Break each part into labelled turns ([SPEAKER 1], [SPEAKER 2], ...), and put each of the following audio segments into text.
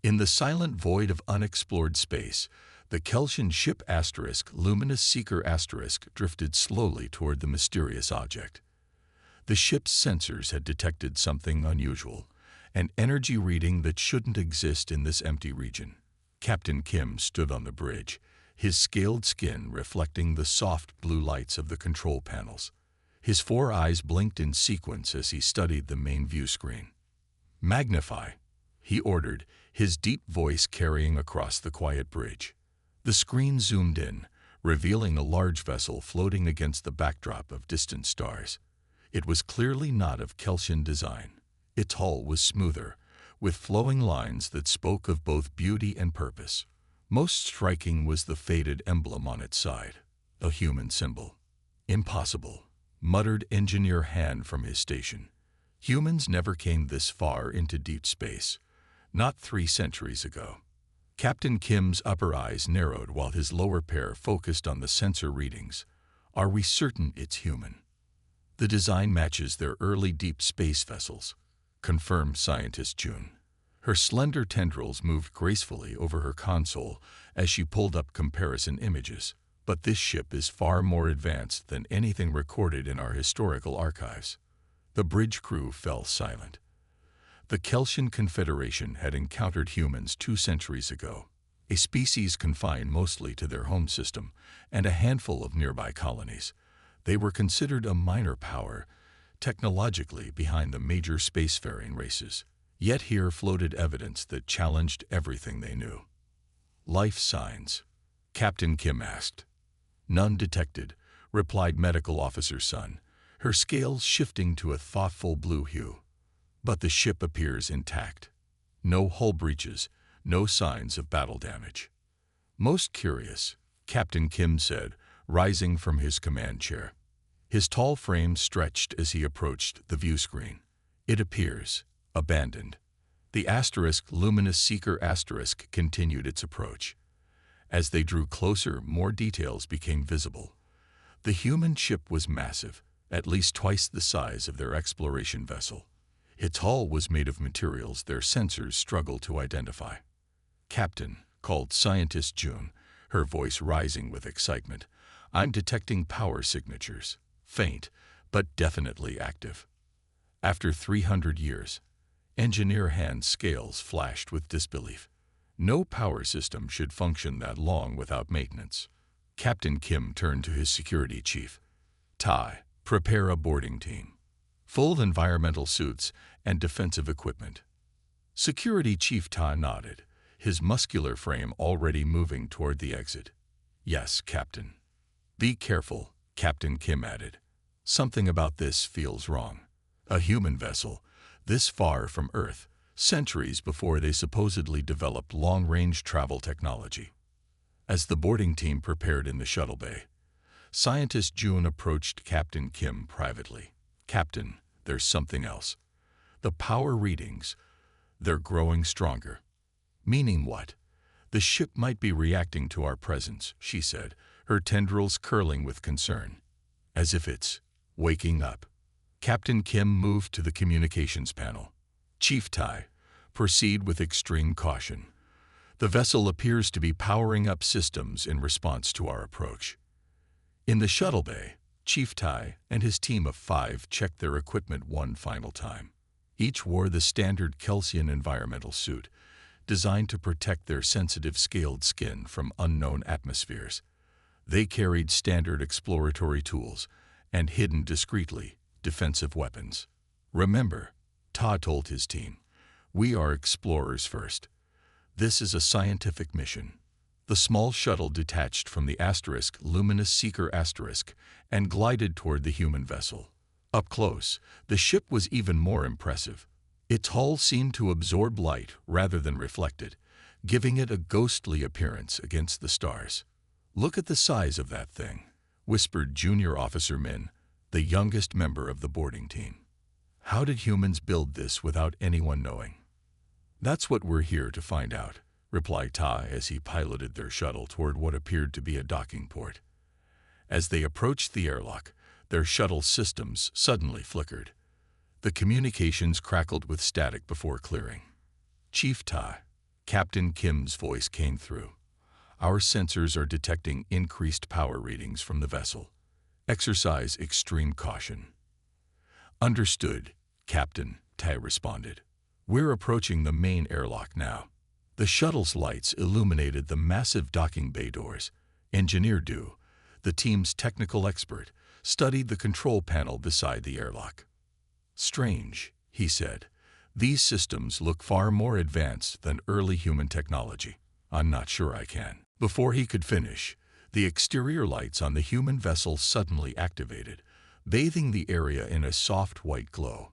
[SPEAKER 1] In the silent void of unexplored space, the Kelsian ship Luminous Seeker drifted slowly toward the mysterious object. The ship's sensors had detected something unusual, an energy reading that shouldn't exist in this empty region. Captain Kim stood on the bridge, his scaled skin reflecting the soft blue lights of the control panels. His 4 eyes blinked in sequence as he studied the main view screen. "Magnify," he ordered, his deep voice carrying across the quiet bridge. The screen zoomed in, revealing a large vessel floating against the backdrop of distant stars. It was clearly not of Kelsian design. Its hull was smoother, with flowing lines that spoke of both beauty and purpose. Most striking was the faded emblem on its side, a human symbol. "Impossible," muttered Engineer Han from his station. "Humans never came this far into deep space. Not 3 centuries ago." Captain Kim's upper eyes narrowed while his lower pair focused on the sensor readings. "Are we certain it's human?" "The design matches their early deep space vessels," confirmed Scientist June. Her slender tendrils moved gracefully over her console as she pulled up comparison images. "But this ship is far more advanced than anything recorded in our historical archives." The bridge crew fell silent. The Kelsian Confederation had encountered humans 2 centuries ago, a species confined mostly to their home system and a handful of nearby colonies. They were considered a minor power, technologically behind the major spacefaring races. Yet here floated evidence that challenged everything they knew. "Life signs?" Captain Kim asked. "None detected," replied Medical Officer Sun, her scales shifting to a thoughtful blue hue. "But the ship appears intact. No hull breaches, no signs of battle damage." "Most curious," Captain Kim said, rising from his command chair. His tall frame stretched as he approached the view screen. "It appears abandoned." The Luminous Seeker continued its approach. As they drew closer, more details became visible. The human ship was massive, at least twice the size of their exploration vessel. Its hull was made of materials their sensors struggled to identify. "Captain," called Scientist June, her voice rising with excitement, "I'm detecting power signatures. Faint, but definitely active." After 300 years, Engineer Han's scales flashed with disbelief. No power system should function that long without maintenance. Captain Kim turned to his security chief. "Tai, prepare a boarding team. Full environmental suits and defensive equipment." Security Chief Tai nodded, his muscular frame already moving toward the exit. "Yes, Captain." "Be careful," Captain Kim added. "Something about this feels wrong. A human vessel, this far from Earth, centuries before they supposedly developed long-range travel technology." As the boarding team prepared in the shuttle bay, Scientist June approached Captain Kim privately. "Captain, there's something else. The power readings, they're growing stronger." "Meaning what?" "The ship might be reacting to our presence," she said, her tendrils curling with concern. "As if it's waking up." Captain Kim moved to the communications panel. "Chief Tai, proceed with extreme caution. The vessel appears to be powering up systems in response to our approach." In the shuttle bay, Chief Tai and his team of 5 checked their equipment one final time. Each wore the standard Kelsian environmental suit, designed to protect their sensitive scaled skin from unknown atmospheres. They carried standard exploratory tools and, hidden discreetly, defensive weapons. "Remember," Ta told his team, "we are explorers first. This is a scientific mission." The small shuttle detached from the Luminous Seeker and glided toward the human vessel. Up close, the ship was even more impressive. Its hull seemed to absorb light rather than reflect it, giving it a ghostly appearance against the stars. "Look at the size of that thing," whispered Junior Officer Min, the youngest member of the boarding team. "How did humans build this without anyone knowing?" "That's what we're here to find out," replied Tai as he piloted their shuttle toward what appeared to be a docking port. As they approached the airlock, their shuttle systems suddenly flickered. The communications crackled with static before clearing. "Chief Tai, Captain Kim's voice came through. Our sensors are detecting increased power readings from the vessel. Exercise extreme caution. Understood, Captain, Tai responded. We're approaching the main airlock now. The shuttle's lights illuminated the massive docking bay doors. Engineer Du, the team's technical expert, studied the control panel beside the airlock. Strange, he said. These systems look far more advanced than early human technology. I'm not sure I can. Before he could finish, the exterior lights on the human vessel suddenly activated, bathing the area in a soft white glow.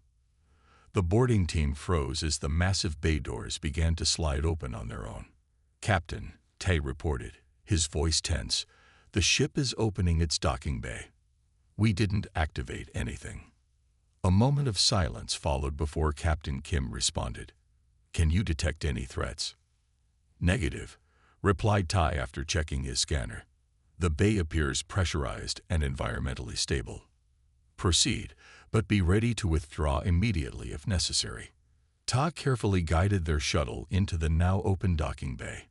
[SPEAKER 1] The boarding team froze as the massive bay doors began to slide open on their own. Captain, Tai reported, his voice tense, the ship is opening its docking bay. We didn't activate anything. A moment of silence followed before Captain Kim responded. Can you detect any threats? Negative, replied Tai after checking his scanner. The bay appears pressurized and environmentally stable. Proceed, but be ready to withdraw immediately if necessary. Ta carefully guided their shuttle into the now open docking bay.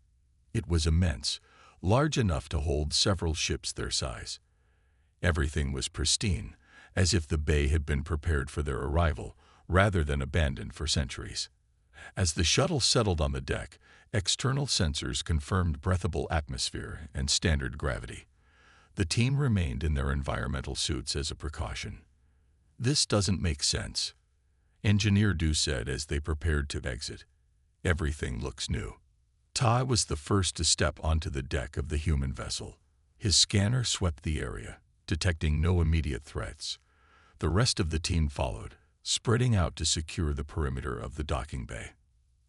[SPEAKER 1] It was immense, large enough to hold several ships their size. Everything was pristine, as if the bay had been prepared for their arrival, rather than abandoned for centuries. As the shuttle settled on the deck, external sensors confirmed breathable atmosphere and standard gravity. The team remained in their environmental suits as a precaution. This doesn't make sense, Engineer Du said as they prepared to exit. Everything looks new. Ta was the first to step onto the deck of the human vessel. His scanner swept the area, detecting no immediate threats. The rest of the team followed, spreading out to secure the perimeter of the docking bay.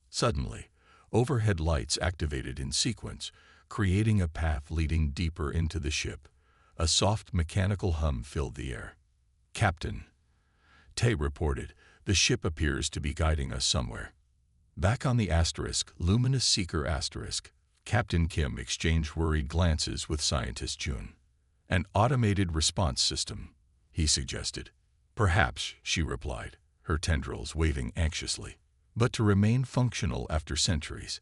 [SPEAKER 1] Suddenly, overhead lights activated in sequence, creating a path leading deeper into the ship. A soft mechanical hum filled the air. Captain, Tai reported, the ship appears to be guiding us somewhere. Back on the asterisk, luminous seeker asterisk, Captain Kim exchanged worried glances with Scientist Jun. An automated response system, he suggested. Perhaps, she replied, her tendrils waving anxiously. But to remain functional after centuries,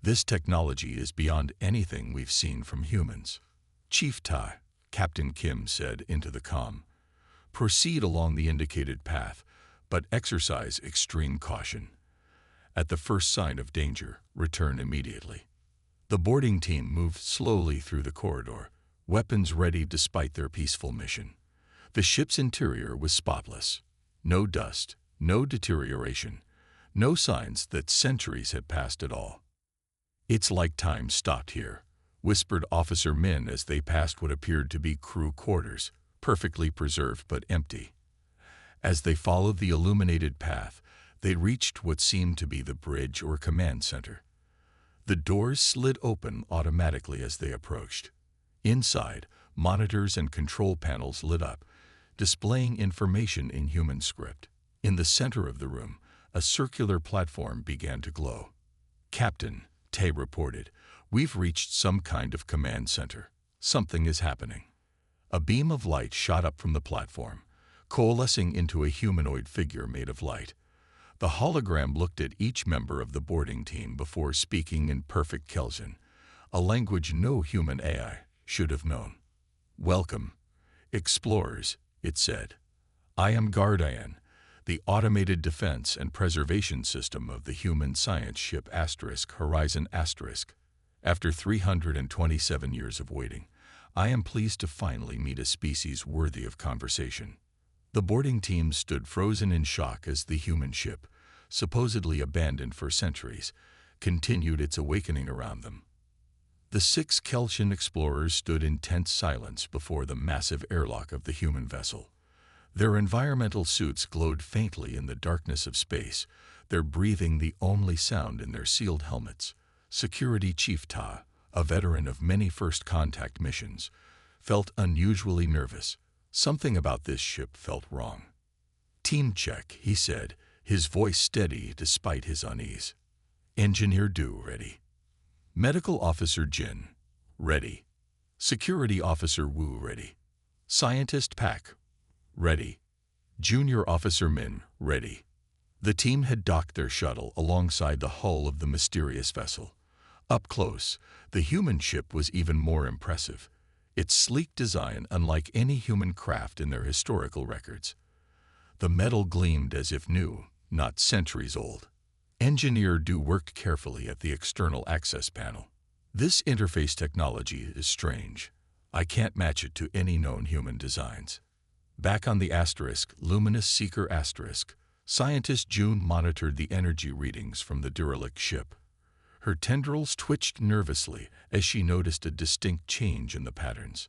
[SPEAKER 1] this technology is beyond anything we've seen from humans. Chief Tai, Captain Kim said into the comm. Proceed along the indicated path, but exercise extreme caution. At the first sign of danger, return immediately. The boarding team moved slowly through the corridor, weapons ready despite their peaceful mission. The ship's interior was spotless. No dust, no deterioration, no signs that centuries had passed at all. It's like time stopped here, whispered Officer Min as they passed what appeared to be crew quarters, perfectly preserved but empty. As they followed the illuminated path, they reached what seemed to be the bridge or command center. The doors slid open automatically as they approached. Inside, monitors and control panels lit up, displaying information in human script. In the center of the room, a circular platform began to glow. Captain, Tai reported, we've reached some kind of command center. Something is happening. A beam of light shot up from the platform, coalescing into a humanoid figure made of light. The hologram looked at each member of the boarding team before speaking in perfect Kelsian, a language no human AI should have known. Welcome, explorers, it said. I am Gardian, the automated defense and preservation system of the human science ship Horizon *. After 327 years of waiting, I am pleased to finally meet a species worthy of conversation. The boarding team stood frozen in shock as the human ship, supposedly abandoned for centuries, continued its awakening around them. The 6 Kelsian explorers stood in tense silence before the massive airlock of the human vessel. Their environmental suits glowed faintly in the darkness of space, their breathing the only sound in their sealed helmets. Security Chief Ta, a veteran of many first contact missions, felt unusually nervous. Something about this ship felt wrong. Team check, he said, his voice steady despite his unease. Engineer Du, ready. Medical Officer Jin, ready. Security Officer Wu, ready. Scientist Pak, ready. Junior Officer Min, ready. The team had docked their shuttle alongside the hull of the mysterious vessel. Up close, the human ship was even more impressive, its sleek design unlike any human craft in their historical records. The metal gleamed as if new, not centuries old. Engineer Du worked carefully at the external access panel. This interface technology is strange. I can't match it to any known human designs. Back on the asterisk, Luminous Seeker asterisk, scientist June monitored the energy readings from the derelict ship. Her tendrils twitched nervously as she noticed a distinct change in the patterns.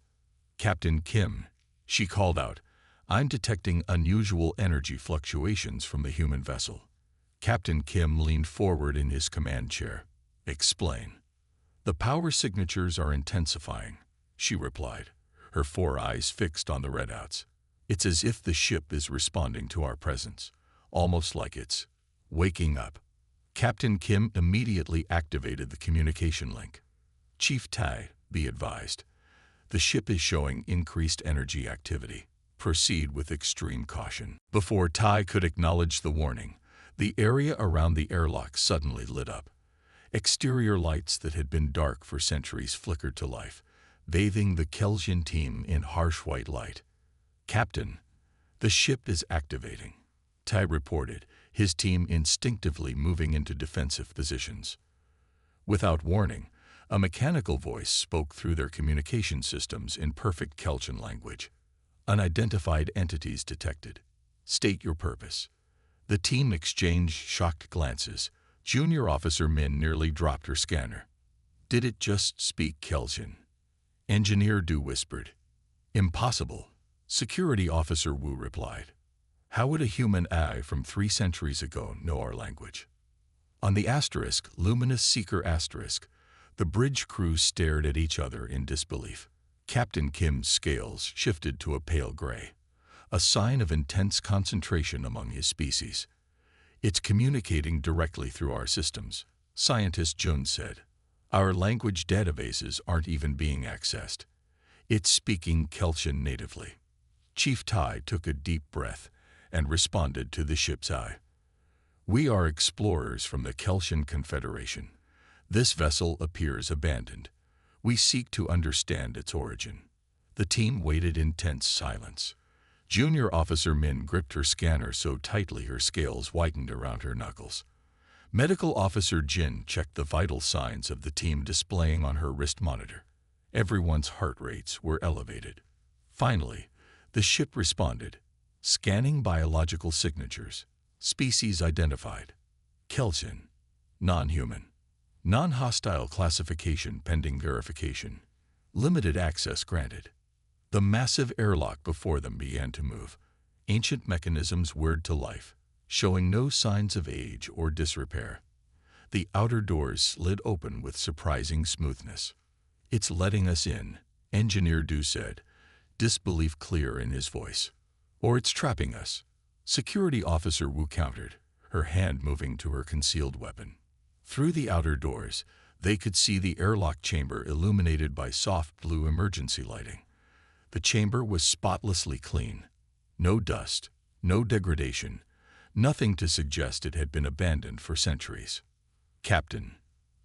[SPEAKER 1] "Captain Kim," she called out, "I'm detecting unusual energy fluctuations from the human vessel." Captain Kim leaned forward in his command chair. "Explain." "The power signatures are intensifying," she replied, her four eyes fixed on the redouts. "It's as if the ship is responding to our presence, almost like it's waking up." Captain Kim immediately activated the communication link. "Chief Tai, be advised. The ship is showing increased energy activity. Proceed with extreme caution." Before Tai could acknowledge the warning, the area around the airlock suddenly lit up. Exterior lights that had been dark for centuries flickered to life, bathing the Kelsian team in harsh white light. "Captain, the ship is activating," Tai reported, his team instinctively moving into defensive positions. Without warning, a mechanical voice spoke through their communication systems in perfect Kelsian language. "Unidentified entities detected. State your purpose." The team exchanged shocked glances. Junior Officer Min nearly dropped her scanner. "Did it just speak Kelsian?" Engineer Du whispered. "Impossible," Security Officer Wu replied. "How would a human AI from 3 centuries ago know our language?" On the asterisk, Luminous Seeker asterisk, the bridge crew stared at each other in disbelief. Captain Kim's scales shifted to a pale gray, a sign of intense concentration among his species. "It's communicating directly through our systems," Scientist Jun said. "Our language databases aren't even being accessed. It's speaking Kelsian natively." Chief Tai took a deep breath and responded to the ship's eye. "We are explorers from the Kelsian Confederation. This vessel appears abandoned. We seek to understand its origin." The team waited in tense silence. Junior Officer Min gripped her scanner so tightly her scales whitened around her knuckles. Medical Officer Jin checked the vital signs of the team displaying on her wrist monitor. Everyone's heart rates were elevated. Finally, the ship responded. "Scanning biological signatures. Species identified. Kelsian. Non-human. Non-hostile classification pending verification. Limited access granted." The massive airlock before them began to move. Ancient mechanisms whirred to life, showing no signs of age or disrepair. The outer doors slid open with surprising smoothness. "It's letting us in," Engineer Du said, disbelief clear in his voice. "Or it's trapping us," Security Officer Wu countered, her hand moving to her concealed weapon. Through the outer doors, they could see the airlock chamber illuminated by soft blue emergency lighting. The chamber was spotlessly clean. No dust, no degradation, nothing to suggest it had been abandoned for centuries. "Captain,"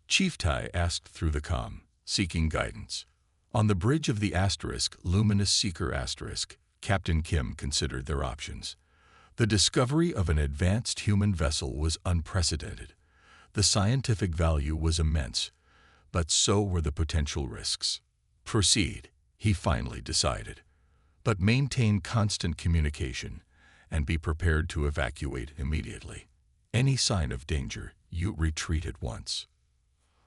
[SPEAKER 1] Chief Tai asked through the comm, seeking guidance. On the bridge of the asterisk, Luminous Seeker asterisk, Captain Kim considered their options. The discovery of an advanced human vessel was unprecedented. The scientific value was immense, but so were the potential risks. "Proceed," he finally decided, "but maintain constant communication and be prepared to evacuate immediately. Any sign of danger, you retreat at once."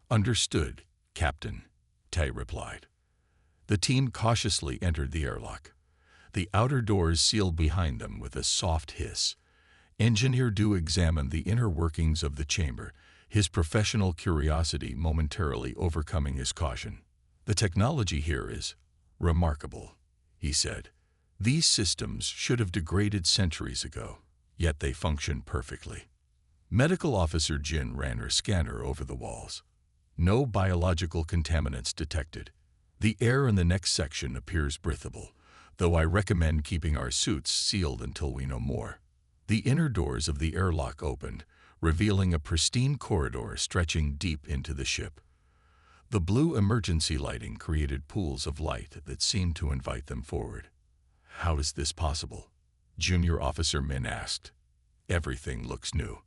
[SPEAKER 1] "Understood, Captain," Tai replied. The team cautiously entered the airlock. The outer doors sealed behind them with a soft hiss. Engineer Du examined the inner workings of the chamber, his professional curiosity momentarily overcoming his caution. "The technology here is remarkable," he said. "These systems should have degraded centuries ago, yet they function perfectly." Medical Officer Jin ran her scanner over the walls. "No biological contaminants detected. The air in the next section appears breathable, though I recommend keeping our suits sealed until we know more." The inner doors of the airlock opened, revealing a pristine corridor stretching deep into the ship. The blue emergency lighting created pools of light that seemed to invite them forward. "How is this possible?" Junior Officer Min asked. "Everything looks new."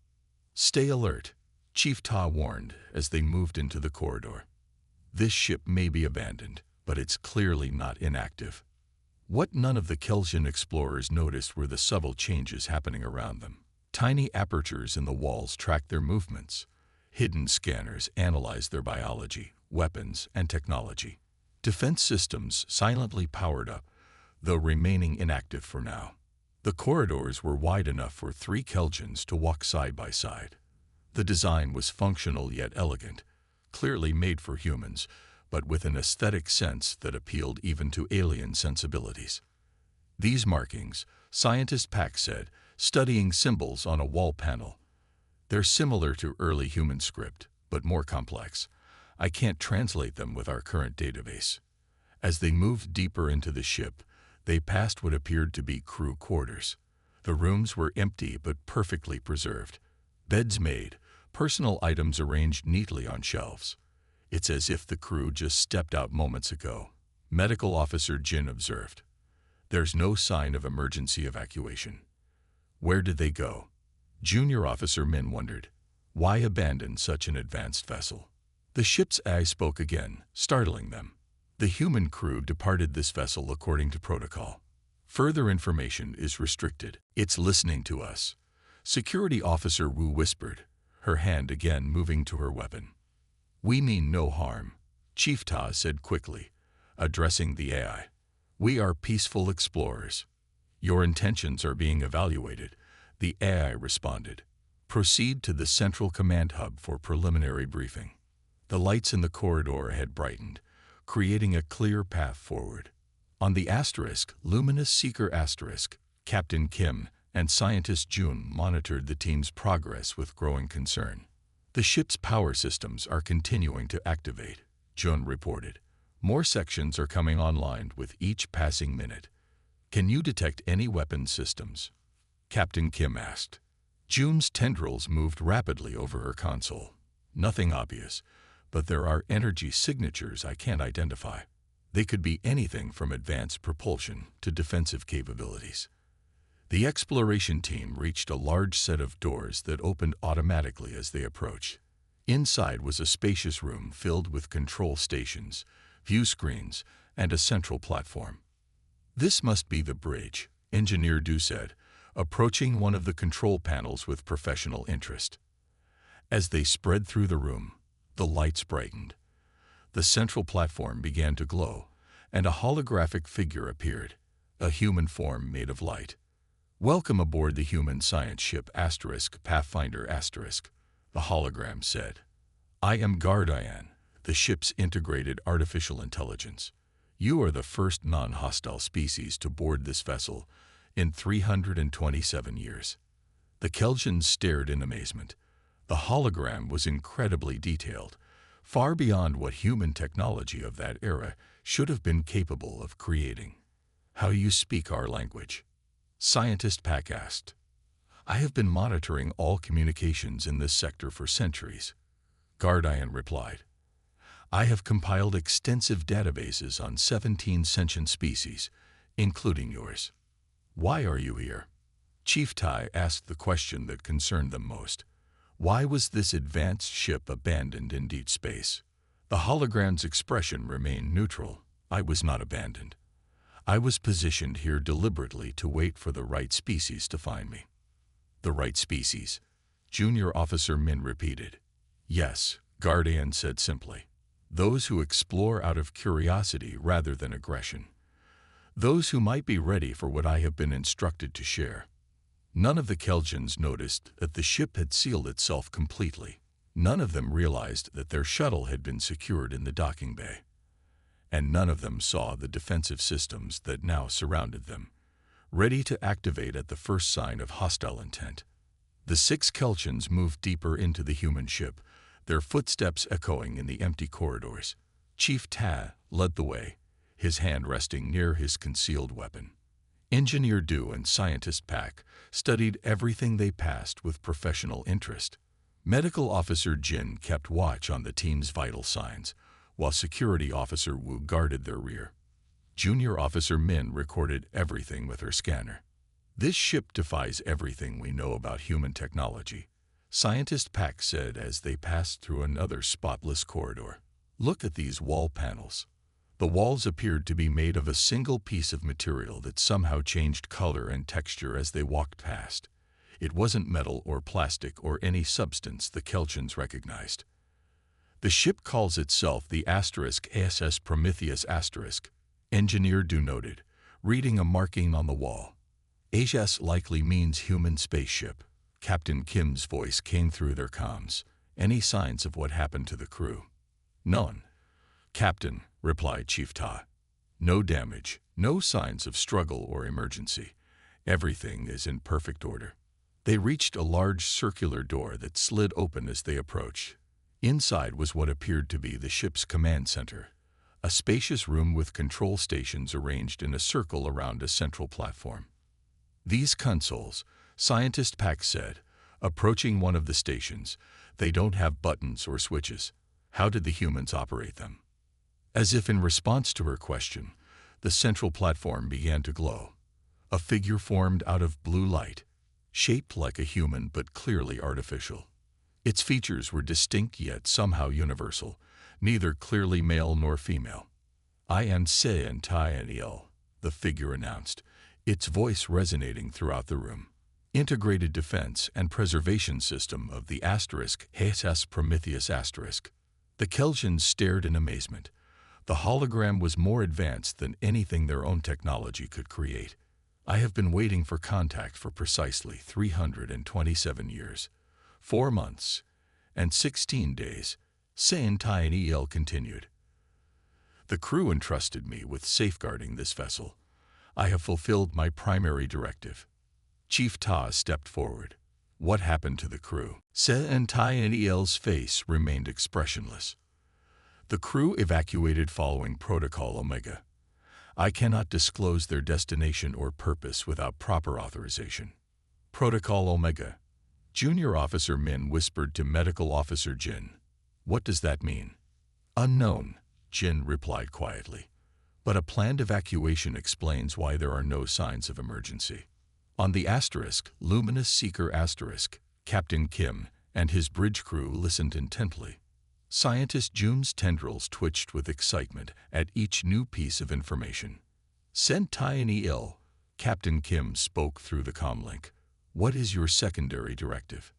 [SPEAKER 1] "Stay alert," Chief Ta warned as they moved into the corridor. "This ship may be abandoned, but it's clearly not inactive." What none of the Kelsian explorers noticed were the subtle changes happening around them. Tiny apertures in the walls tracked their movements. Hidden scanners analyzed their biology, weapons, and technology. Defense systems silently powered up, though remaining inactive for now. The corridors were wide enough for 3 Kelsians to walk side by side. The design was functional yet elegant, clearly made for humans, but with an aesthetic sense that appealed even to alien sensibilities. "These markings," Scientist Pack said, studying symbols on a wall panel. "They're similar to early human script, but more complex. I can't translate them with our current database." As they moved deeper into the ship, they passed what appeared to be crew quarters. The rooms were empty but perfectly preserved. Beds made, personal items arranged neatly on shelves. "It's as if the crew just stepped out moments ago," Medical Officer Jin observed. "There's no sign of emergency evacuation." "Where did they go?" Junior Officer Min wondered. "Why abandon such an advanced vessel?" The ship's eye spoke again, startling them. "The human crew departed this vessel according to protocol. Further information is restricted." "It's listening to us," Security Officer Wu whispered, her hand again moving to her weapon. "We mean no harm," Chief Ta said quickly, addressing the AI. "We are peaceful explorers." "Your intentions are being evaluated," the AI responded. "Proceed to the Central Command Hub for preliminary briefing." The lights in the corridor had brightened, creating a clear path forward. On the Asterisk, Luminous Seeker Asterisk, Captain Kim and Scientist Jun monitored the team's progress with growing concern. "The ship's power systems are continuing to activate," Jun reported. "More sections are coming online with each passing minute." "Can you detect any weapon systems?" Captain Kim asked. Jun's tendrils moved rapidly over her console. "Nothing obvious, but there are energy signatures I can't identify. They could be anything from advanced propulsion to defensive capabilities." The exploration team reached a large set of doors that opened automatically as they approached. Inside was a spacious room filled with control stations, view screens, and a central platform. "This must be the bridge," Engineer Du said, approaching one of the control panels with professional interest. As they spread through the room, the lights brightened. The central platform began to glow, and a holographic figure appeared, a human form made of light. "Welcome aboard the human science ship Pathfinder *", the hologram said. "I am Gardian, the ship's integrated artificial intelligence. You are the first non-hostile species to board this vessel in 327 years." The Kelsians stared in amazement. The hologram was incredibly detailed, far beyond what human technology of that era should have been capable of creating. "How do you speak our language?" Scientist Pack asked. "I have been monitoring all communications in this sector for centuries," Gardian replied. "I have compiled extensive databases on 17 sentient species, including yours." "Why are you here?" Chief Tai asked the question that concerned them most. Why was this advanced ship abandoned in deep space? The hologram's expression remained neutral. "I was not abandoned. I was positioned here deliberately to wait for the right species to find me." "The right species?" Junior Officer Min repeated. "Yes," Gardian said simply. "Those who explore out of curiosity rather than aggression. Those who might be ready for what I have been instructed to share." None of the Kelsians noticed that the ship had sealed itself completely. None of them realized that their shuttle had been secured in the docking bay. And none of them saw the defensive systems that now surrounded them, ready to activate at the first sign of hostile intent. The 6 Kelsians moved deeper into the human ship, their footsteps echoing in the empty corridors. Chief Ta led the way, his hand resting near his concealed weapon. Engineer Du and Scientist Pak studied everything they passed with professional interest. Medical Officer Jin kept watch on the team's vital signs, while Security Officer Wu guarded their rear. Junior Officer Min recorded everything with her scanner. "This ship defies everything we know about human technology," Scientist Pak said as they passed through another spotless corridor. "Look at these wall panels." The walls appeared to be made of a single piece of material that somehow changed color and texture as they walked past. It wasn't metal or plastic or any substance the Kelchans recognized. "The ship calls itself the *SS Prometheus*, Engineer Du noted, reading a marking on the wall. "HS likely means human spaceship." Captain Kim's voice came through their comms. "Any signs of what happened to the crew?" "None, Captain," replied Chief Ta. "No damage, no signs of struggle or emergency. Everything is in perfect order." They reached a large circular door that slid open as they approached. Inside was what appeared to be the ship's command center, a spacious room with control stations arranged in a circle around a central platform. "These consoles," Scientist Pak said, approaching one of the stations, "they don't have buttons or switches. How did the humans operate them?" As if in response to her question, the central platform began to glow. A figure formed out of blue light, shaped like a human but clearly artificial. Its features were distinct yet somehow universal, neither clearly male nor female. "I am Sentinel," the figure announced, its voice resonating throughout the room. "Integrated Defense and Preservation System of the *SS Prometheus*. The Kelchans stared in amazement. The hologram was more advanced than anything their own technology could create. "I have been waiting for contact for precisely 327 years, 4 months, and 16 days, Sentinel continued. "The crew entrusted me with safeguarding this vessel. I have fulfilled my primary directive." Chief Ta stepped forward. "What happened to the crew?" Sentinel's face remained expressionless. "The crew evacuated following Protocol Omega. I cannot disclose their destination or purpose without proper authorization." "Protocol Omega," Junior Officer Min whispered to Medical Officer Jin. "What does that mean?" "Unknown," Jin replied quietly. "But a planned evacuation explains why there are no signs of emergency." On the Luminous Seeker Captain Kim and his bridge crew listened intently. Scientist Jum's tendrils twitched with excitement at each new piece of information. "Sentinel," Captain Kim spoke through the comlink. "What is your secondary directive?"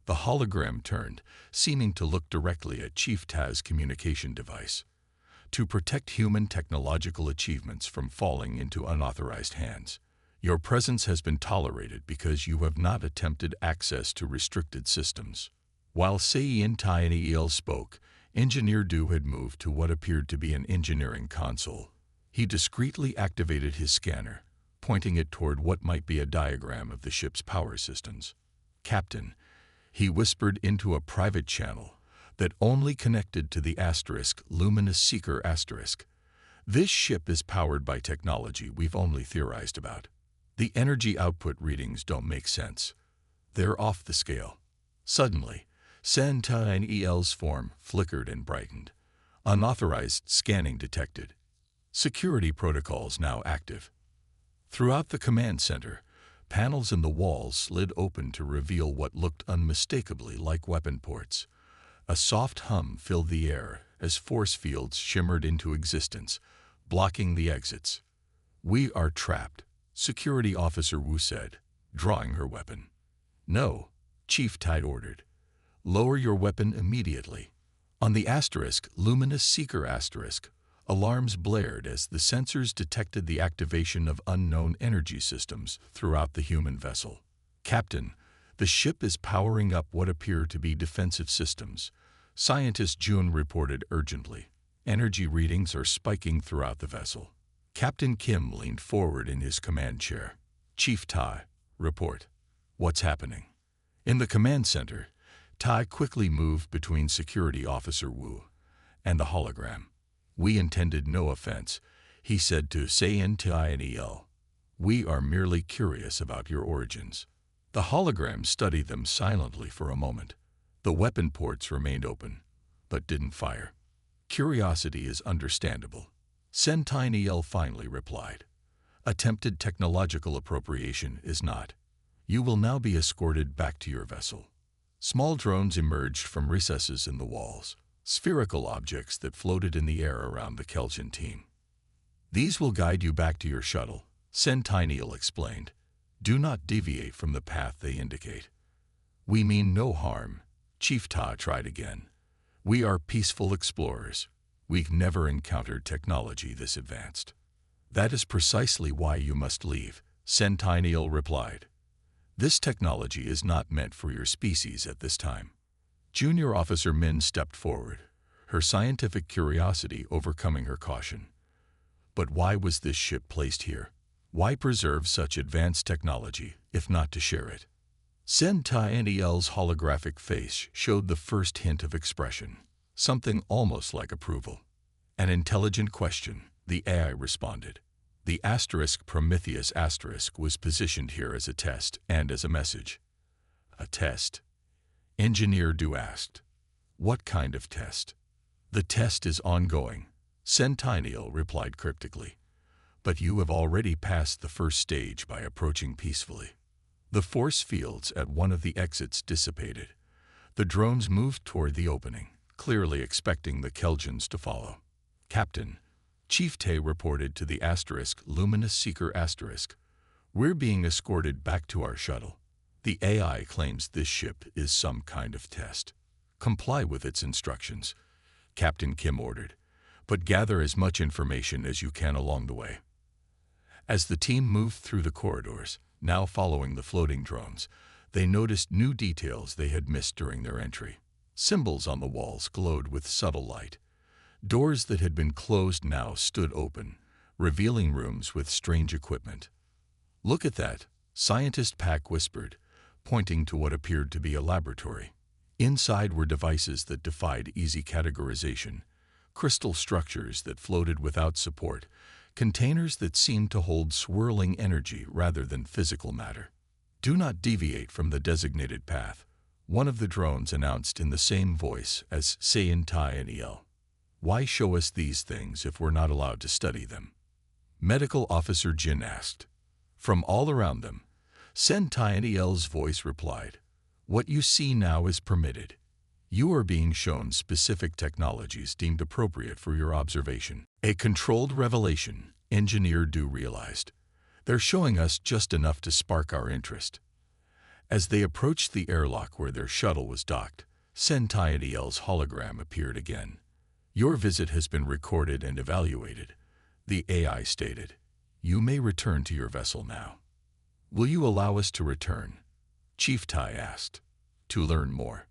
[SPEAKER 1] The hologram turned, seeming to look directly at Chief Ta's communication device. "To protect human technological achievements from falling into unauthorized hands. Your presence has been tolerated because you have not attempted access to restricted systems." While Sentinel spoke, Engineer Du had moved to what appeared to be an engineering console. He discreetly activated his scanner, pointing it toward what might be a diagram of the ship's power systems. "Captain," he whispered into a private channel that only connected to the Luminous Seeker. "This ship is powered by technology we've only theorized about. The energy output readings don't make sense. They're off the scale." Suddenly, Sentinel's form flickered and brightened. "Unauthorized scanning detected. Security protocols now active." Throughout the command center, panels in the walls slid open to reveal what looked unmistakably like weapon ports. A soft hum filled the air as force fields shimmered into existence, blocking the exits. "We are trapped," Security Officer Wu said, drawing her weapon. "No," Chief Tide ordered. "Lower your weapon immediately." On the Luminous Seeker, alarms blared as the sensors detected the activation of unknown energy systems throughout the human vessel. "Captain, the ship is powering up what appear to be defensive systems," Scientist Jun reported urgently. "Energy readings are spiking throughout the vessel." Captain Kim leaned forward in his command chair. "Chief Tai, report. What's happening?" In the command center, Tai quickly moved between Security Officer Wu and the hologram. "We intended no offense," he said to Sentinel. We are merely curious about your origins. The holograms studied them silently for a moment. The weapon ports remained open, but didn't fire. Curiosity is understandable. Sentinel finally replied. Attempted technological appropriation is not. You will now be escorted back to your vessel. Small drones emerged from recesses in the walls, spherical objects that floated in the air around the Kelsian team. These will guide you back to your shuttle, Sentinel explained. Do not deviate from the path they indicate. We mean no harm, Chief Ta tried again. We are peaceful explorers. We've never encountered technology this advanced. That is precisely why you must leave, Sentinel replied. This technology is not meant for your species at this time. Junior Officer Min stepped forward, her scientific curiosity overcoming her caution. But why was this ship placed here? Why preserve such advanced technology, if not to share it? Sentinel's holographic face showed the first hint of expression, something almost like approval. An intelligent question, the AI responded. The Prometheus was positioned here as a test and as a message. A test? Engineer Du asked. What kind of test? The test is ongoing, Sentinel replied cryptically. But you have already passed the first stage by approaching peacefully. The force fields at one of the exits dissipated. The drones moved toward the opening, clearly expecting the Kelsians to follow. Captain, Chief Tay reported to the Luminous Seeker *. We're being escorted back to our shuttle. The AI claims this ship is some kind of test. Comply with its instructions, Captain Kim ordered, but gather as much information as you can along the way. As the team moved through the corridors, now following the floating drones, they noticed new details they had missed during their entry. Symbols on the walls glowed with subtle light. Doors that had been closed now stood open, revealing rooms with strange equipment. Look at that, Scientist Pack whispered, pointing to what appeared to be a laboratory. Inside were devices that defied easy categorization, crystal structures that floated without support, containers that seemed to hold swirling energy rather than physical matter. Do not deviate from the designated path, one of the drones announced in the same voice as Sentinel. Why show us these things if we're not allowed to study them? Medical Officer Jin asked. From all around them, Sentinel's voice replied, what you see now is permitted. You are being shown specific technologies deemed appropriate for your observation. A controlled revelation, Engineer Du realized. They're showing us just enough to spark our interest. As they approached the airlock where their shuttle was docked, Sentinel's hologram appeared again. Your visit has been recorded and evaluated, the AI stated. You may return to your vessel now. Will you allow us to return? Chief Tai asked. To learn more.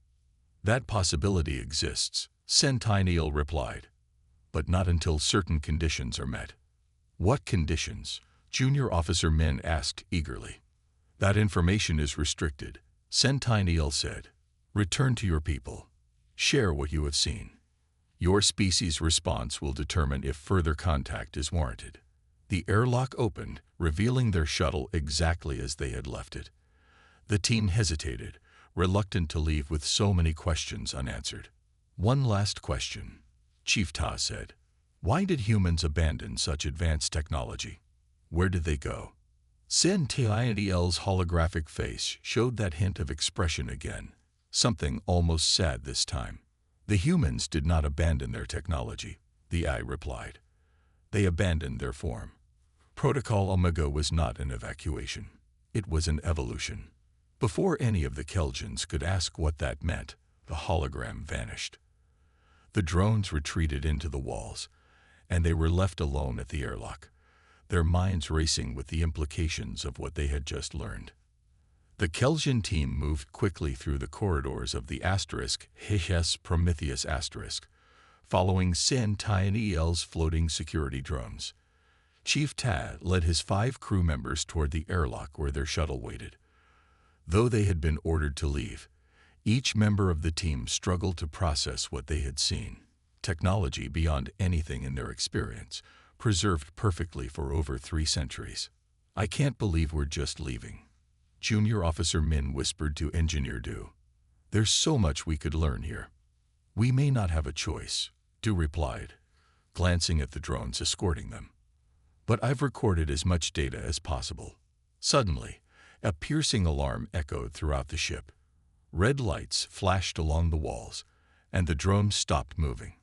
[SPEAKER 1] That possibility exists, Sentinel replied. But not until certain conditions are met. What conditions? Junior Officer Min asked eagerly. That information is restricted, Sentinel said. Return to your people. Share what you have seen. Your species' response will determine if further contact is warranted. The airlock opened, revealing their shuttle exactly as they had left it. The team hesitated, reluctant to leave with so many questions unanswered. One last question, Chief Ta said. Why did humans abandon such advanced technology? Where did they go? Sentinel's holographic face showed that hint of expression again, something almost sad this time. The humans did not abandon their technology, the AI replied. They abandoned their form. Protocol Omega was not an evacuation. It was an evolution. Before any of the Kelsians could ask what that meant, the hologram vanished. The drones retreated into the walls, and they were left alone at the airlock, their minds racing with the implications of what they had just learned. The Kelsian team moved quickly through the corridors of the HS Prometheus *, following Sentinel's floating security drones. Chief Ta led his 5 crew members toward the airlock where their shuttle waited. Though they had been ordered to leave, each member of the team struggled to process what they had seen. Technology beyond anything in their experience, preserved perfectly for over 3 centuries. I can't believe we're just leaving, Junior Officer Min whispered to Engineer Du. There's so much we could learn here. We may not have a choice, Du replied, glancing at the drones escorting them. But I've recorded as much data as possible. Suddenly, a piercing alarm echoed throughout the ship. Red lights flashed along the walls, and the drones stopped moving.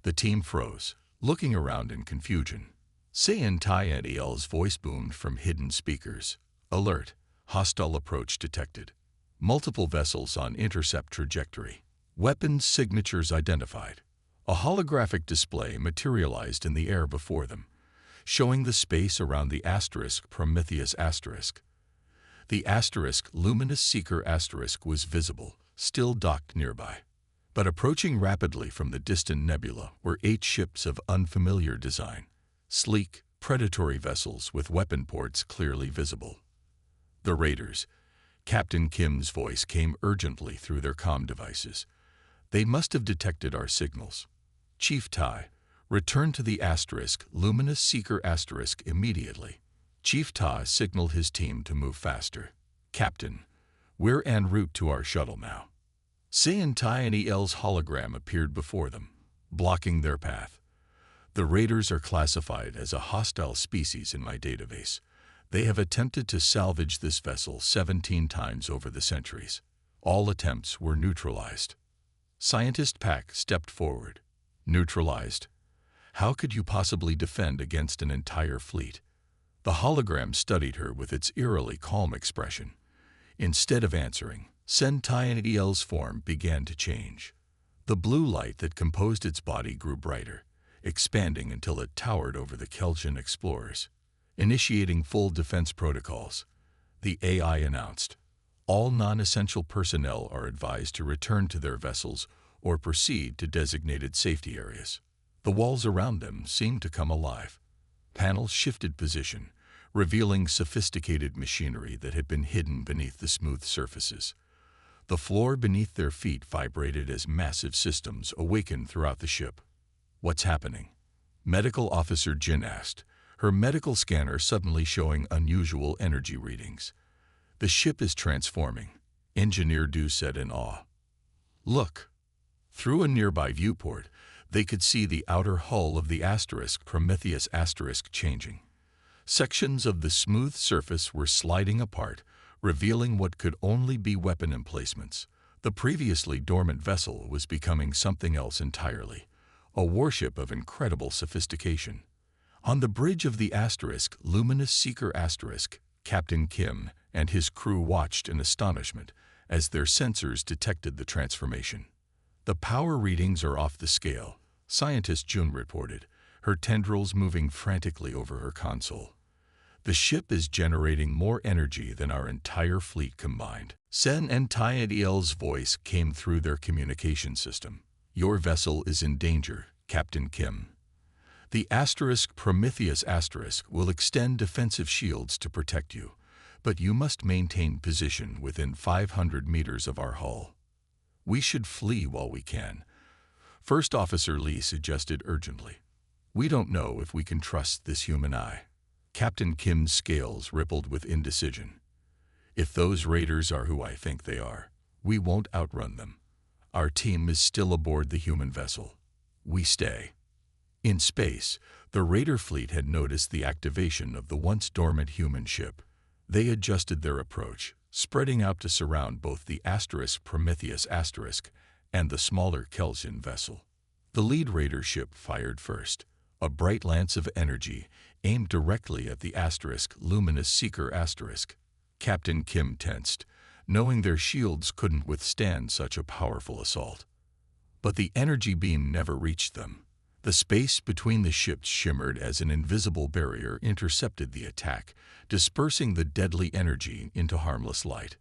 [SPEAKER 1] The team froze, looking around in confusion. Sayan Tianel's voice boomed from hidden speakers. Alert! Hostile approach detected. Multiple vessels on intercept trajectory. Weapons signatures identified. A holographic display materialized in the air before them, showing the space around the asterisk Prometheus asterisk. The asterisk Luminous Seeker asterisk was visible, still docked nearby. But approaching rapidly from the distant nebula were 8 ships of unfamiliar design, sleek, predatory vessels with weapon ports clearly visible. The raiders. Captain Kim's voice came urgently through their comm devices. They must have detected our signals. Chief Tai, return to the asterisk Luminous Seeker asterisk immediately. Chief Tai signaled his team to move faster. Captain, we're en route to our shuttle now. Sayan Tianel's hologram appeared before them, blocking their path. The raiders are classified as a hostile species in my database. They have attempted to salvage this vessel 17 times over the centuries. All attempts were neutralized. Scientist Pack stepped forward. Neutralized? How could you possibly defend against an entire fleet? The hologram studied her with its eerily calm expression. Instead of answering, Sentinel's form began to change. The blue light that composed its body grew brighter, expanding until it towered over the Kelsian explorers. Initiating full defense protocols, the AI announced. All non-essential personnel are advised to return to their vessels or proceed to designated safety areas. The walls around them seemed to come alive. Panels shifted position, revealing sophisticated machinery that had been hidden beneath the smooth surfaces. The floor beneath their feet vibrated as massive systems awakened throughout the ship. What's happening? Medical Officer Jin asked, her medical scanner suddenly showing unusual energy readings. The ship is transforming, Engineer Du said in awe. Look! Through a nearby viewport, they could see the outer hull of the asterisk Prometheus asterisk changing. Sections of the smooth surface were sliding apart, revealing what could only be weapon emplacements. The previously dormant vessel was becoming something else entirely, a warship of incredible sophistication. On the bridge of the asterisk Luminous Seeker asterisk, Captain Kim and his crew watched in astonishment as their sensors detected the transformation. The power readings are off the scale, Scientist Jun reported, her tendrils moving frantically over her console. The ship is generating more energy than our entire fleet combined. Sen and Tianel's voice came through their communication system. Your vessel is in danger, Captain Kim. The asterisk Prometheus asterisk will extend defensive shields to protect you, but you must maintain position within 500 meters of our hull. We should flee while we can. First Officer Lee suggested urgently. We don't know if we can trust this human eye. Captain Kim's scales rippled with indecision. If those raiders are who I think they are, we won't outrun them. Our team is still aboard the human vessel. We stay. In space, the raider fleet had noticed the activation of the once dormant human ship. They adjusted their approach, spreading out to surround both the asterisk Prometheus asterisk and the smaller Kelsian vessel. The lead raider ship fired first, a bright lance of energy aimed directly at the asterisk Luminous Seeker asterisk. Captain Kim tensed, knowing their shields couldn't withstand such a powerful assault. But the energy beam never reached them. The space between the ships shimmered as an invisible barrier intercepted the attack, dispersing the deadly energy into harmless light.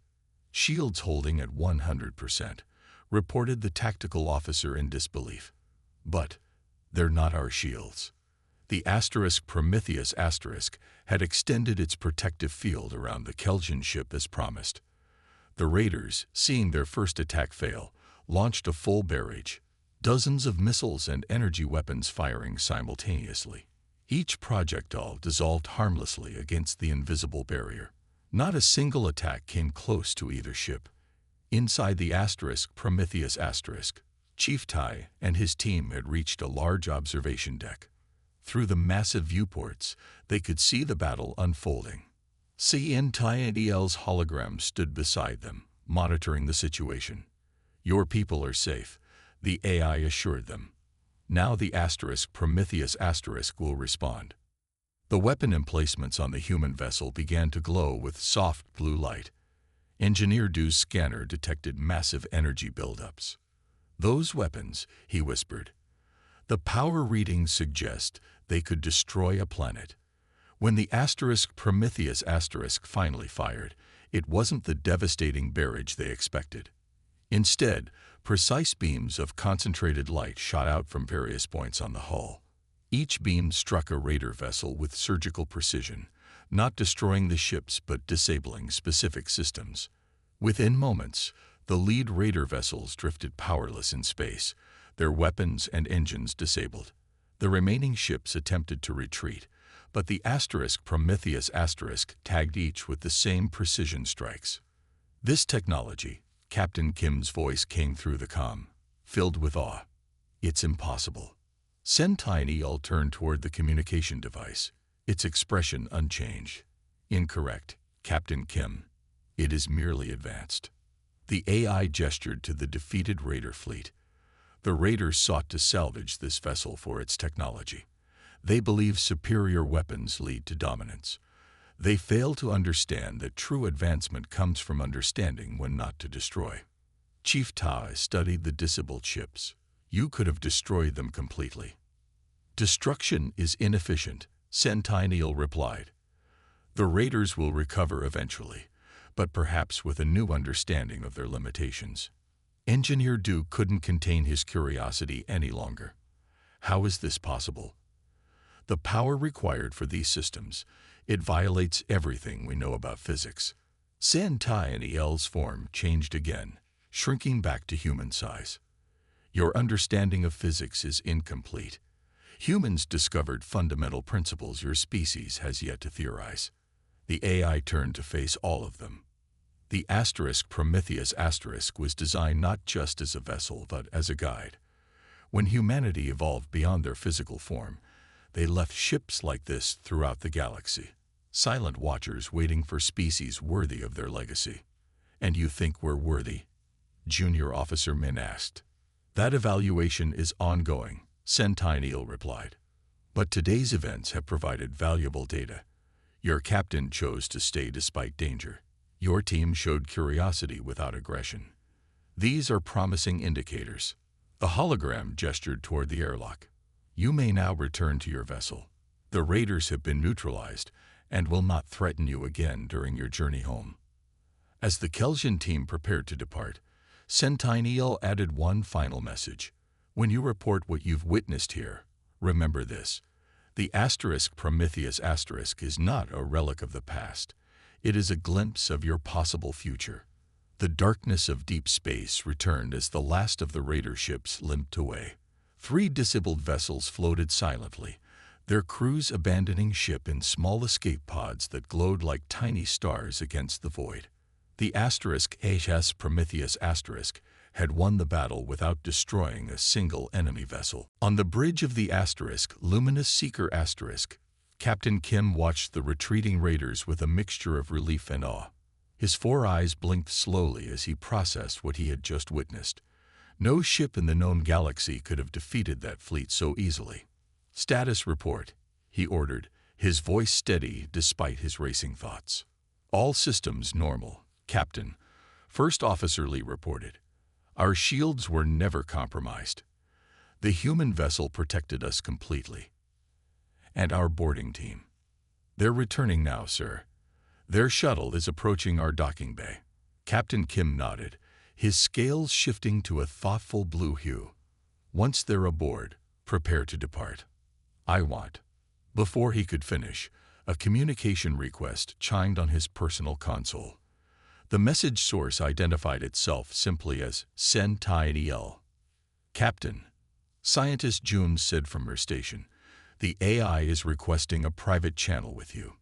[SPEAKER 1] Shields holding at 100%, reported the tactical officer in disbelief. But they're not our shields. The asterisk Prometheus asterisk had extended its protective field around the Kelsian ship as promised. The raiders, seeing their first attack fail, launched a full barrage, dozens of missiles and energy weapons firing simultaneously. Each projectile dissolved harmlessly against the invisible barrier. Not a single attack came close to either ship. Inside the Prometheus Chief Tai and his team had reached a large observation deck. Through the massive viewports, they could see the battle unfolding. CNTIL's hologram stood beside them, monitoring the situation. "Your people are safe," the AI assured them. "Now the Prometheus will respond." The weapon emplacements on the human vessel began to glow with soft blue light. Engineer Du's scanner detected massive energy buildups. "Those weapons," he whispered. "The power readings suggest they could destroy a planet." When the Prometheus finally fired, it wasn't the devastating barrage they expected. Instead, precise beams of concentrated light shot out from various points on the hull. Each beam struck a raider vessel with surgical precision, not destroying the ships but disabling specific systems. Within moments, the lead raider vessels drifted powerless in space, their weapons and engines disabled. The remaining ships attempted to retreat, but the Prometheus tagged each with the same precision strikes. "This technology," Captain Kim's voice came through the comm, filled with awe. "It's impossible." Sentinel turned toward the communication device, its expression unchanged. "Incorrect, Captain Kim. It is merely advanced." The AI gestured to the defeated raider fleet. The raiders sought to salvage this vessel for its technology. They believe superior weapons lead to dominance. They fail to understand that true advancement comes from understanding when not to destroy. Chief Tai studied the disabled ships. "You could have destroyed them completely." "Destruction is inefficient," Sentinel replied. "The raiders will recover eventually, but perhaps with a new understanding of their limitations." Engineer Du couldn't contain his curiosity any longer. "How is this possible?" "The power required for these systems, it violates everything we know about physics." Sentinel's form changed again, shrinking back to human size. "Your understanding of physics is incomplete. Humans discovered fundamental principles your species has yet to theorize." The AI turned to face all of them. The Prometheus was designed not just as a vessel but as a guide. When humanity evolved beyond their physical form, they left ships like this throughout the galaxy, silent watchers waiting for species worthy of their legacy. "And you think we're worthy?" Junior Officer Min asked. "That evaluation is ongoing," Sentinel replied. "But today's events have provided valuable data. Your captain chose to stay despite danger. Your team showed curiosity without aggression. These are promising indicators." The hologram gestured toward the airlock. "You may now return to your vessel. The raiders have been neutralized and will not threaten you again during your journey home." As the Kelsian team prepared to depart, Sentinel added one final message. "When you report what you've witnessed here, remember this. The Prometheus is not a relic of the past. It is a glimpse of your possible future." The darkness of deep space returned as the last of the raider ships limped away. 3 disabled vessels floated silently, their crews abandoning ship in small escape pods that glowed like tiny stars against the void. The HS Prometheus had won the battle without destroying a single enemy vessel. On the bridge of the Luminous Seeker Captain Kim watched the retreating raiders with a mixture of relief and awe. His 4 eyes blinked slowly as he processed what he had just witnessed. No ship in the known galaxy could have defeated that fleet so easily. "Status report," he ordered, his voice steady despite his racing thoughts. "All systems normal, Captain," First Officer Lee reported. "Our shields were never compromised. The human vessel protected us completely. And our boarding team. They're returning now, sir. Their shuttle is approaching our docking bay." Captain Kim nodded, his scales shifting to a thoughtful blue hue. "Once they're aboard, prepare to depart. I want." Before he could finish, a communication request chimed on his personal console. The message source identified itself simply as Sentinel. "Captain," Scientist June said from her station, The AI is requesting a private channel with you.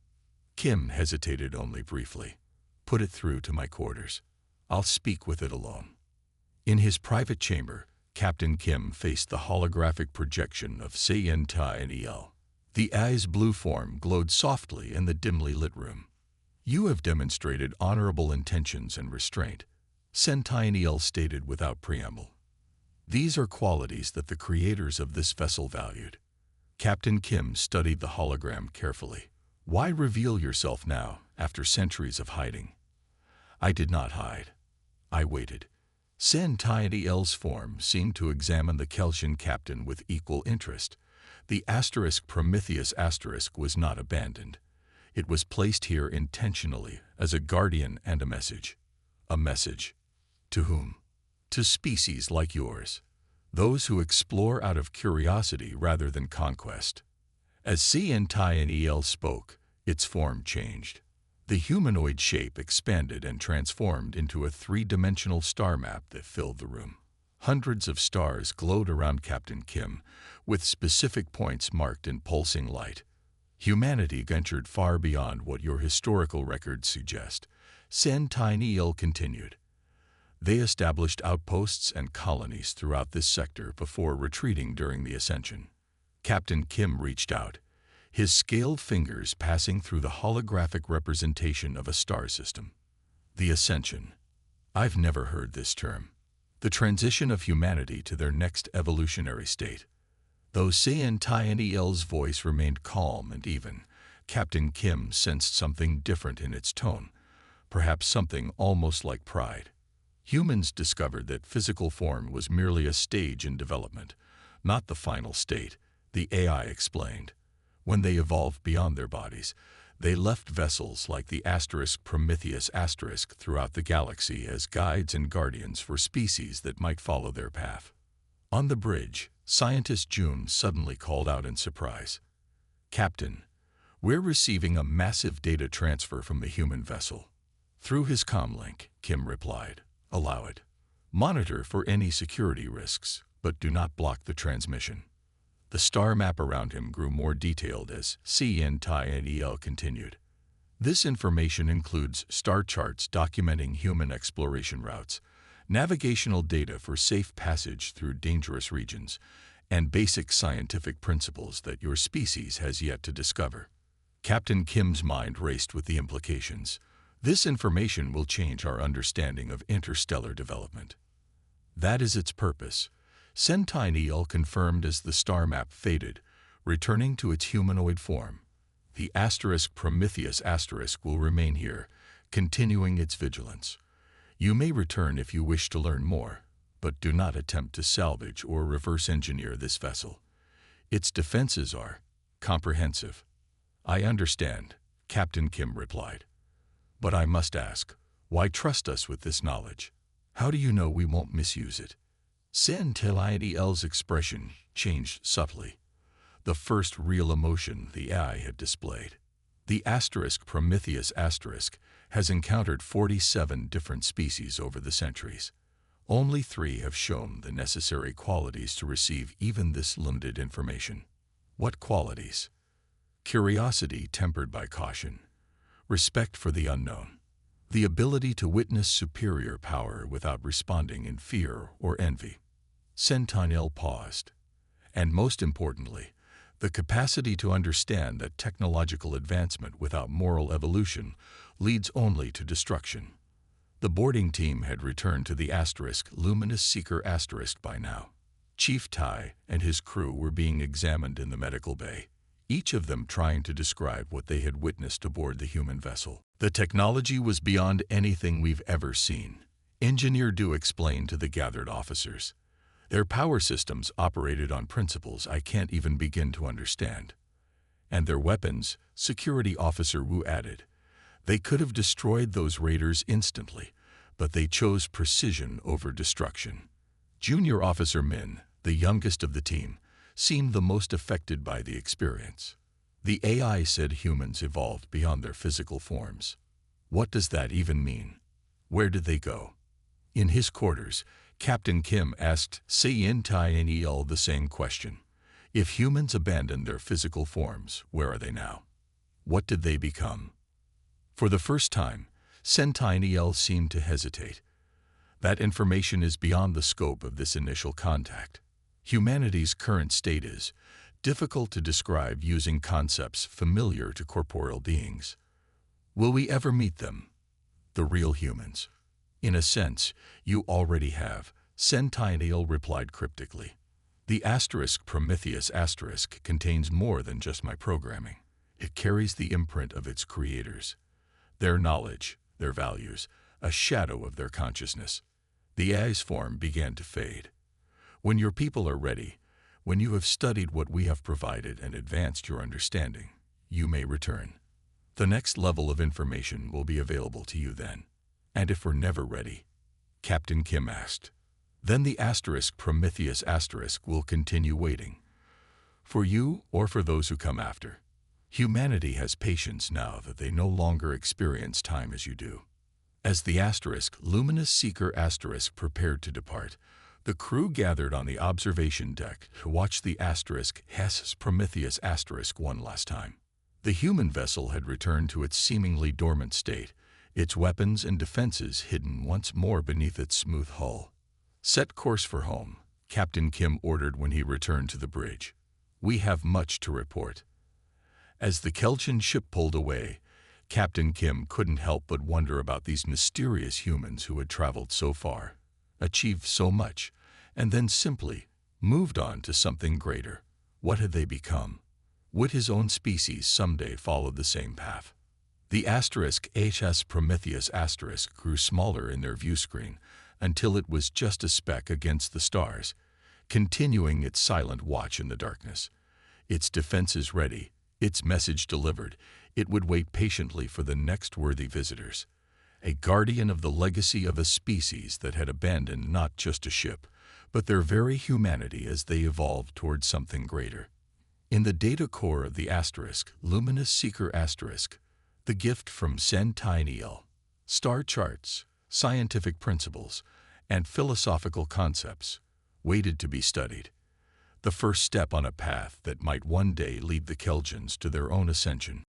[SPEAKER 1] Kim hesitated only briefly. Put it through to my quarters. I'll speak with it alone. In his private chamber, Captain Kim faced the holographic projection of Sentinel. The AI's blue form glowed softly in the dimly lit room. You have demonstrated honorable intentions and restraint, Sentinel stated without preamble. These are qualities that the creators of this vessel valued. Captain Kim studied the hologram carefully. Why reveal yourself now, after centuries of hiding? I did not hide. I waited. Sentinel's form seemed to examine the Kelsian captain with equal interest. The Prometheus was not abandoned. It was placed here intentionally as a guardian and a message. A message. To whom? To species like yours. Those who explore out of curiosity rather than conquest. As Sentinel spoke, its form changed. The humanoid shape expanded and transformed into a three-dimensional star map that filled the room. Hundreds of stars glowed around Captain Kim, with specific points marked in pulsing light. Humanity ventured far beyond what your historical records suggest, Sentinel continued. They established outposts and colonies throughout this sector before retreating during the ascension. Captain Kim reached out, his scaled fingers passing through the holographic representation of a star system. The ascension. I've never heard this term. The transition of humanity to their next evolutionary state. Though Sentinel's voice remained calm and even, Captain Kim sensed something different in its tone, perhaps something almost like pride. Humans discovered that physical form was merely a stage in development, not the final state, the AI explained. When they evolved beyond their bodies, they left vessels like the Prometheus throughout the galaxy as guides and guardians for species that might follow their path. On the bridge, scientist June suddenly called out in surprise. Captain, we're receiving a massive data transfer from the human vessel. Through his comlink, Kim replied. Allow it. Monitor for any security risks, but do not block the transmission. The star map around him grew more detailed as Sentinel continued. This information includes star charts documenting human exploration routes, navigational data for safe passage through dangerous regions, and basic scientific principles that your species has yet to discover. Captain Kim's mind raced with the implications. This information will change our understanding of interstellar development. That is its purpose. Sentinel confirmed as the star map faded, returning to its humanoid form. The Prometheus will remain here, continuing its vigilance. You may return if you wish to learn more, but do not attempt to salvage or reverse engineer this vessel. Its defenses are comprehensive. I understand, Captain Kim replied. But I must ask, why trust us with this knowledge? How do you know we won't misuse it? Sentinel's expression changed subtly. The first real emotion the AI had displayed. The Prometheus has encountered 47 different species over the centuries. Only 3 have shown the necessary qualities to receive even this limited information. What qualities? Curiosity tempered by caution. Respect for the unknown. The ability to witness superior power without responding in fear or envy. Sentinel paused. And most importantly, the capacity to understand that technological advancement without moral evolution leads only to destruction. The boarding team had returned to the Luminous Seeker by now. Chief Tai and his crew were being examined in the medical bay, each of them trying to describe what they had witnessed aboard the human vessel. The technology was beyond anything we've ever seen, Engineer Du explained to the gathered officers. Their power systems operated on principles I can't even begin to understand. And their weapons, Security Officer Wu added. They could have destroyed those raiders instantly, but they chose precision over destruction. Junior Officer Min, the youngest of the team, seemed the most affected by the experience. The AI said humans evolved beyond their physical forms. What does that even mean? Where did they go? In his quarters, Captain Kim asked Sentinel the same question. If humans abandoned their physical forms, where are they now? What did they become? For the first time, Sentinel seemed to hesitate. That information is beyond the scope of this initial contact. Humanity's current state is difficult to describe using concepts familiar to corporeal beings. Will we ever meet them? The real humans? In a sense, you already have, Sentinel replied cryptically. The Prometheus contains more than just my programming. It carries the imprint of its creators, their knowledge, their values, a shadow of their consciousness. The AI's form began to fade. When your people are ready, when you have studied what we have provided and advanced your understanding, you may return. The next level of information will be available to you then. And if we're never ready? Captain Kim asked. Then the Prometheus will continue waiting. For you or for those who come after. Humanity has patience now that they no longer experience time as you do. As the Luminous Seeker prepared to depart, the crew gathered on the observation deck to watch the Prometheus one last time. The human vessel had returned to its seemingly dormant state, its weapons and defenses hidden once more beneath its smooth hull. Set course for home, Captain Kim ordered when he returned to the bridge. We have much to report. As the Kelchin ship pulled away, Captain Kim couldn't help but wonder about these mysterious humans who had traveled so far, achieved so much, and then simply moved on to something greater. What had they become? Would his own species someday follow the same path? The HS Prometheus grew smaller in their view screen until it was just a speck against the stars, continuing its silent watch in the darkness. Its defenses ready, its message delivered, it would wait patiently for the next worthy visitors. A guardian of the legacy of a species that had abandoned not just a ship, but their very humanity as they evolved towards something greater. In the data core of the Luminous Seeker the gift from Sentinel, star charts, scientific principles, and philosophical concepts waited to be studied. The first step on a path that might one day lead the Kelchins to their own ascension.